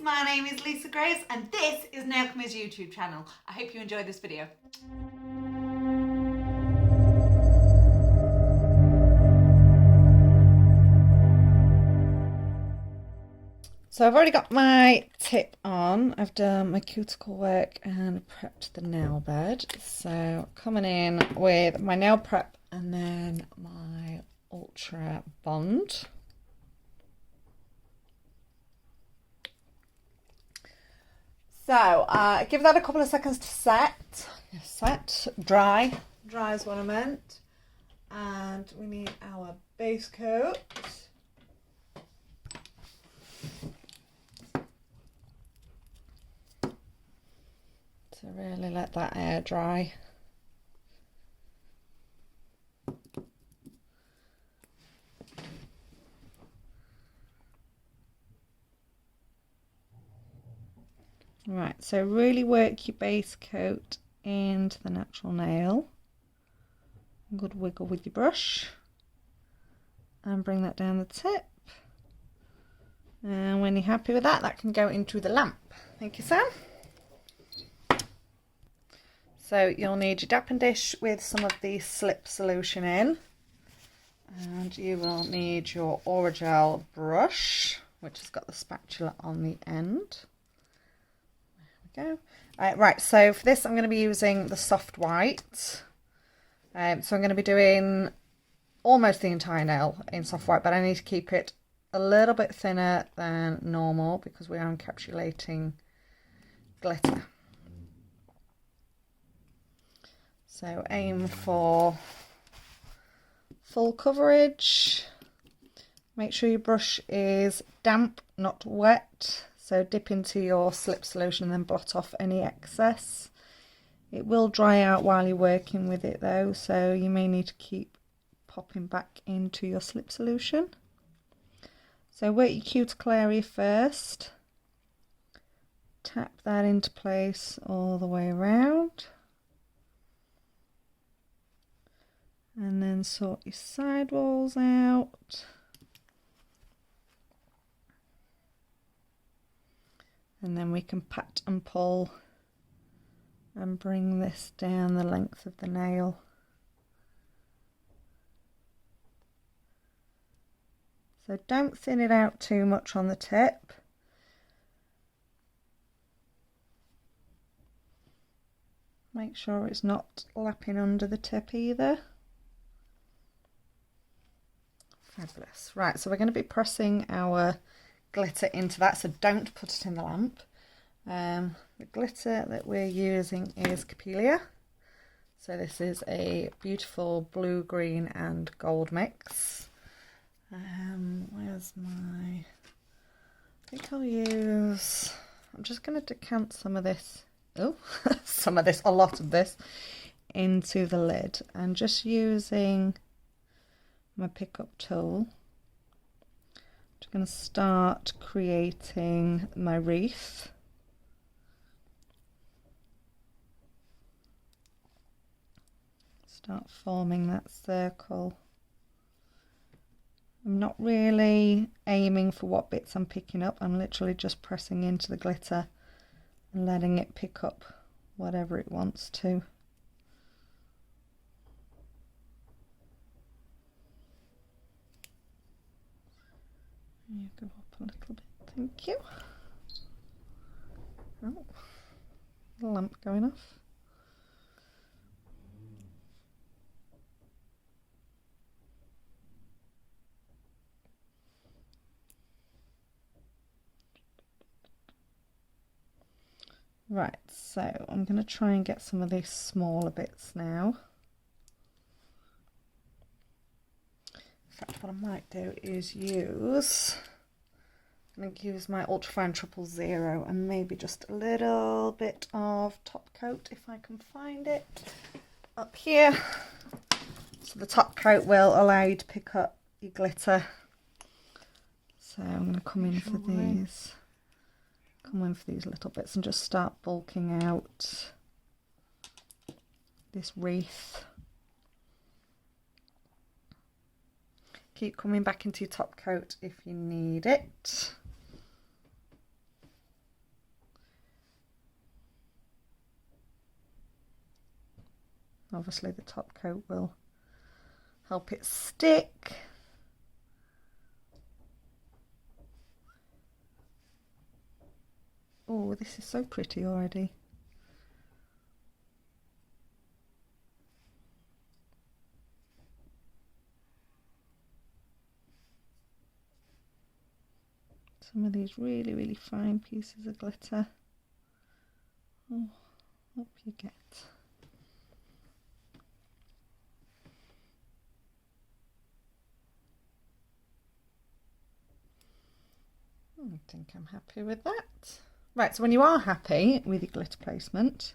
my name is Lisa Grace and this is Nailchemy's YouTube channel. I hope you enjoyed this video. So I've already got my tip on. I've done my cuticle work and prepped the nail bed. So coming in with my nail prep and then my Ultra Bond. So give that a couple of seconds to set. Dry is what I meant. And we need our base coat. So really let that air dry. Right, so really work your base coat into the natural nail. Good wiggle with your brush. And bring that down the tip. And when you're happy with that, that can go into the lamp. Thank you, Sam. So you'll need your dapping dish with some of the slip solution in. And you will need your Aura Gel brush, which has got the spatula on the end. Go. Right, so for this I'm going to be using the soft white. So I'm going to be doing almost the entire nail in soft white, but I need to keep it a little bit thinner than normal because we are encapsulating glitter. So aim for full coverage. Make sure your brush is damp, not wet. So dip into your slip solution and then blot off any excess. It will dry out while you're working with it though, so you may need to keep popping back into your slip solution. So work your cuticle area first. Tap that into place all the way around. And then sort your sidewalls out. And then we can pat and pull and bring this down the length of the nail. So don't thin it out too much on the tip. Make sure it's not lapping under the tip either. Fabulous. Right, so we're going to be pressing our glitter into that, so don't put it in the lamp. The glitter that we're using is Capelia. So this is a beautiful blue, green and gold mix. Where's my... I think I'll use... I'm just going to decant some of this, a lot of this, into the lid. And just using my pickup tool, I'm going to start creating my wreath. Start forming that circle. I'm not really aiming for what bits I'm picking up. I'm literally just pressing into the glitter and letting it pick up whatever it wants to. You go up a little bit, thank you. Oh, the lamp going off. Right, so I'm going to try and get some of these smaller bits now. In fact, what I might do is use my Ultrafine 000 and maybe just a little bit of top coat if I can find it up here. So the top coat will allow you to pick up your glitter. So I'm going to come in for these. Come in for these little bits and just start bulking out this wreath. Keep coming back into your top coat if you need it. Obviously the top coat will help it stick. Oh, this is so pretty already. Some of these really, really fine pieces of glitter. Oh, up you get. I think I'm happy with that. Right, so when you are happy with your glitter placement,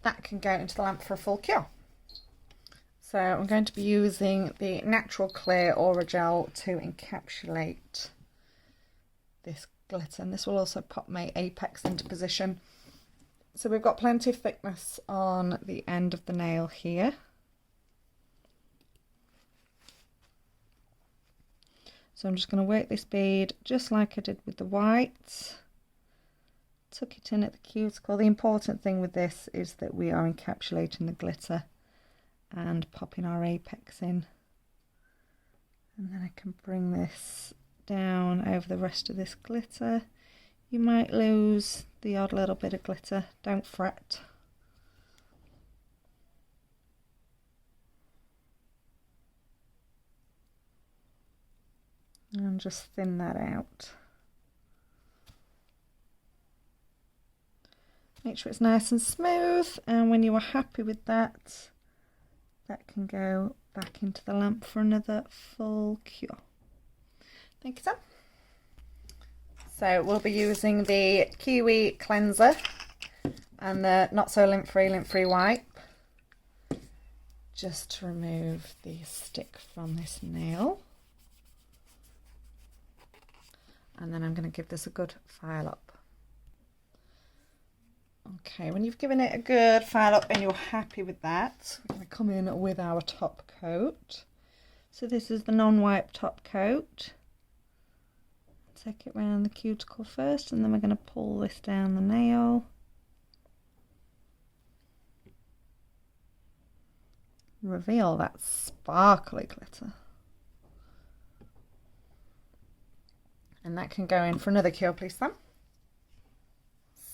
that can go into the lamp for a full cure. So I'm going to be using the Natural Clear Aura Gel to encapsulate this glitter, and this will also pop my apex into position. So we've got plenty of thickness on the end of the nail here. So I'm just going to work this bead just like I did with the white. Tuck it in at the cuticle. The important thing with this is that we are encapsulating the glitter and popping our apex in. And then I can bring this down over the rest of this glitter. You might lose the odd little bit of glitter, don't fret. And just thin that out. Make sure it's nice and smooth, and when you are happy with that, that can go back into the lamp for another full cure. Thank you, Sam. So we'll be using the Kiwi cleanser and the Not So Lint Free wipe just to remove the stick from this nail. And then I'm going to give this a good file up. Okay, when you've given it a good file up and you're happy with that, we're going to come in with our top coat. So this is the non-wipe top coat. Take it around the cuticle first, and then we're going to pull this down the nail. Reveal that sparkly glitter. And that can go in for another cure, please, Sam.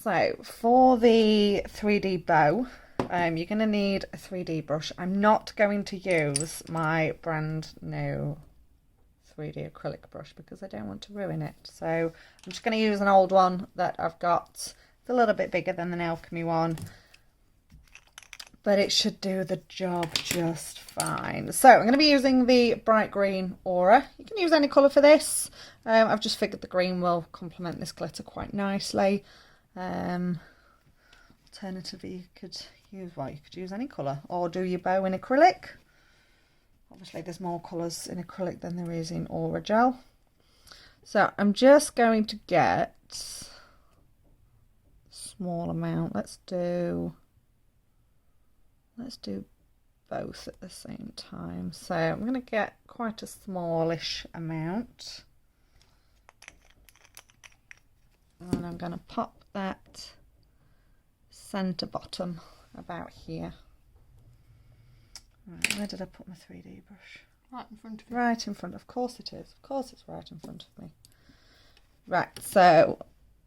So for the 3D bow, you're going to need a 3D brush. I'm not going to use my brand new 3D acrylic brush because I don't want to ruin it. So I'm just going to use an old one that I've got. It's a little bit bigger than the Nailchemy one, but it should do the job just fine. So I'm going to be using the bright green Aura. You can use any colour for this. I've just figured the green will complement this glitter quite nicely. Alternatively, you could use any colour, or do your bow in acrylic. Obviously there's more colours in acrylic than there is in Aura Gel. So I'm just going to get a small amount. Let's do both at the same time. So I'm going to get quite a smallish amount. And I'm going to pop that centre bottom about here. Right, where did I put my 3D brush? Right in front of you. Right in front, of course it is. Of course it's right in front of me. Right, so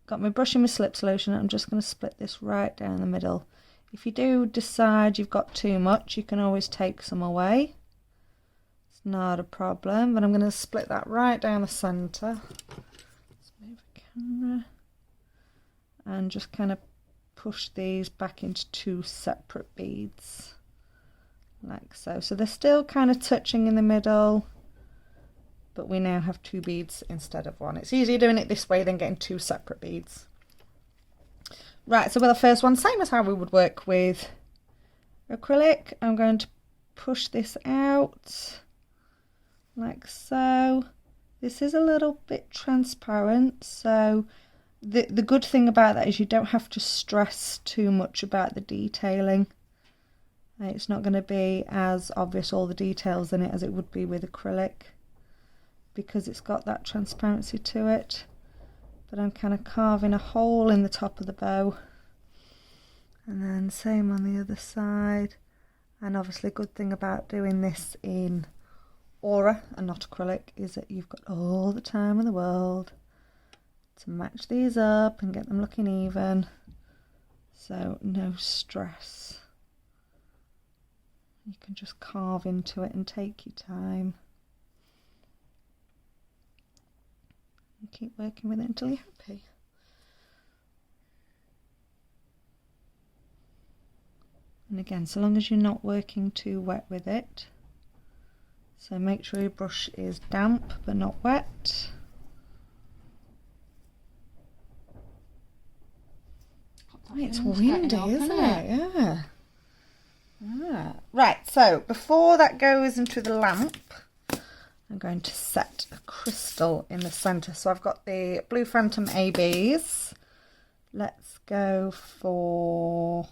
got my brush in my slip solution. I'm just going to split this right down the middle. If you do decide you've got too much, you can always take some away. It's not a problem, but I'm going to split that right down the centre. Let's move the camera. And just kind of push these back into two separate beads. Like so. So they're still kind of touching in the middle, but we now have two beads instead of one. It's easier doing it this way than getting two separate beads. Right, so with the first one, same as how we would work with acrylic, I'm going to push this out like so. This is a little bit transparent, so the good thing about that is you don't have to stress too much about the detailing. It's not going to be as obvious all the details in it as it would be with acrylic, because it's got that transparency to it. But I'm kind of carving a hole in the top of the bow, and then same on the other side. And obviously a good thing about doing this in Aura and not acrylic is that you've got all the time in the world to match these up and get them looking even. So no stress. You can just carve into it and take your time. And keep working with it until you're happy. And again, so long as you're not working too wet with it. So make sure your brush is damp but not wet. It's windy, isn't it? Yeah. Ah. Right, so before that goes into the lamp, I'm going to set a crystal in the centre. So I've got the Blue Phantom ABs. Let's go for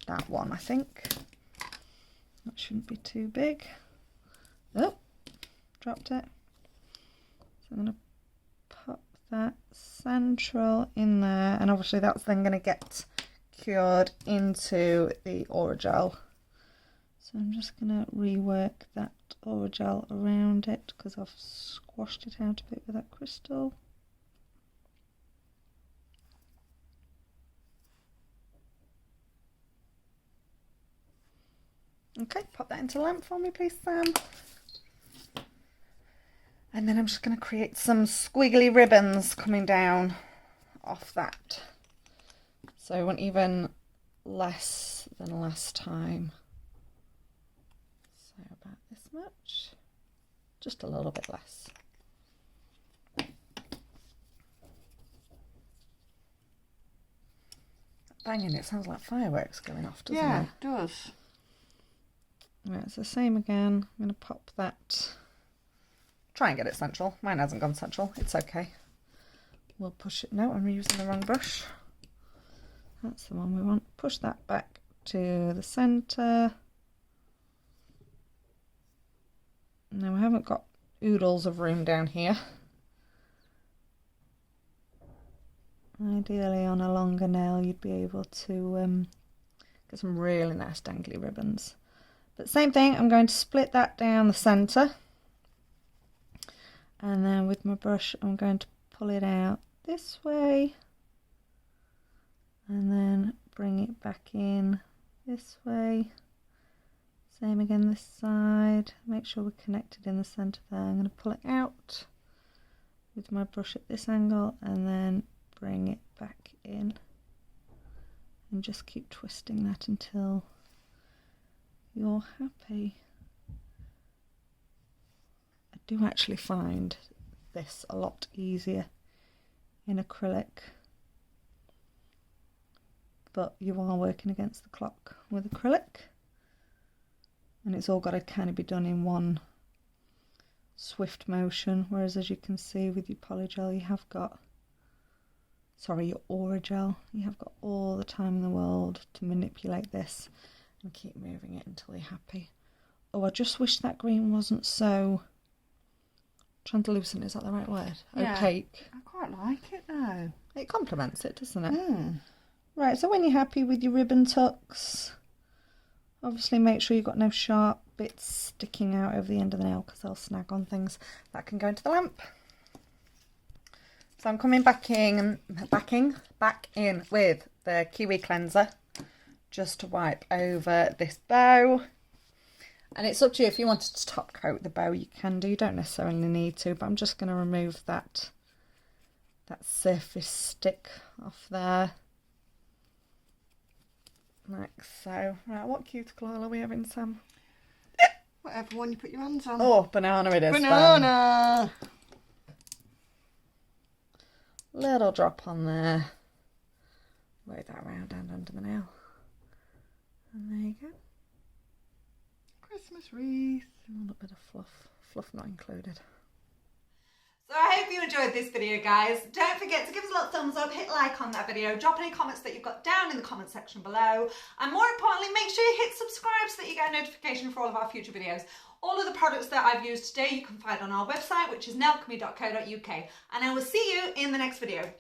that one, I think. That shouldn't be too big. Oh, dropped it. So I'm going to pop that central in there, and obviously that's then going to get cured into the Aura gel. So I'm just going to rework that Aura gel around it because I've squashed it out a bit with that crystal. Okay, pop that into the lamp for me, please, Sam. And then I'm just going to create some squiggly ribbons coming down off that. So I want even less than last time. So about this much. Just a little bit less. Banging, it sounds like fireworks going off, doesn't it? Yeah, it does. Right, it's the same again. I'm going to pop that. Try and get it central. Mine hasn't gone central. It's okay. We'll push it. No, I'm using the wrong brush. That's the one we want. Push that back to the centre. Now, we haven't got oodles of room down here. Ideally, on a longer nail, you'd be able to get some really nice dangly ribbons. But same thing, I'm going to split that down the centre. And then with my brush, I'm going to pull it out this way. And then bring it back in this way. Same again this side. Make sure we're connected in the centre there. I'm going to pull it out with my brush at this angle and then bring it back in. And just keep twisting that until you're happy. I do actually find this a lot easier in acrylic, but you are working against the clock with acrylic, and it's all got to kind of be done in one swift motion, whereas as you can see with your polygel, you have got, sorry, your Aura gel, you have got all the time in the world to manipulate this and keep moving it until you're happy. Oh, I just wish that green wasn't so translucent, is that the right word? Yeah, opaque. I quite like it though. It complements it, doesn't it? Mm. Right, so when you're happy with your ribbon tucks, obviously make sure you've got no sharp bits sticking out over the end of the nail because they'll snag on things. That can go into the lamp. So I'm coming back in with the Kiwi cleanser just to wipe over this bow. And it's up to you, if you wanted to top coat the bow you can do, you don't necessarily need to, but I'm just going to remove that surface stick off there. Like so. Right, what cuticle oil are we having, Sam? Whatever one you put your hands on. Oh, banana it is. Banana! Little drop on there. Work that round and under the nail. And there you go. Christmas wreath. A little bit of fluff. Fluff not included. So I hope you enjoyed this video, guys. Don't forget to give us a little thumbs up, hit like on that video, drop any comments that you've got down in the comment section below, and more importantly, make sure you hit subscribe so that you get a notification for all of our future videos. All of the products that I've used today you can find on our website, which is nailchemy.co.uk, and I will see you in the next video.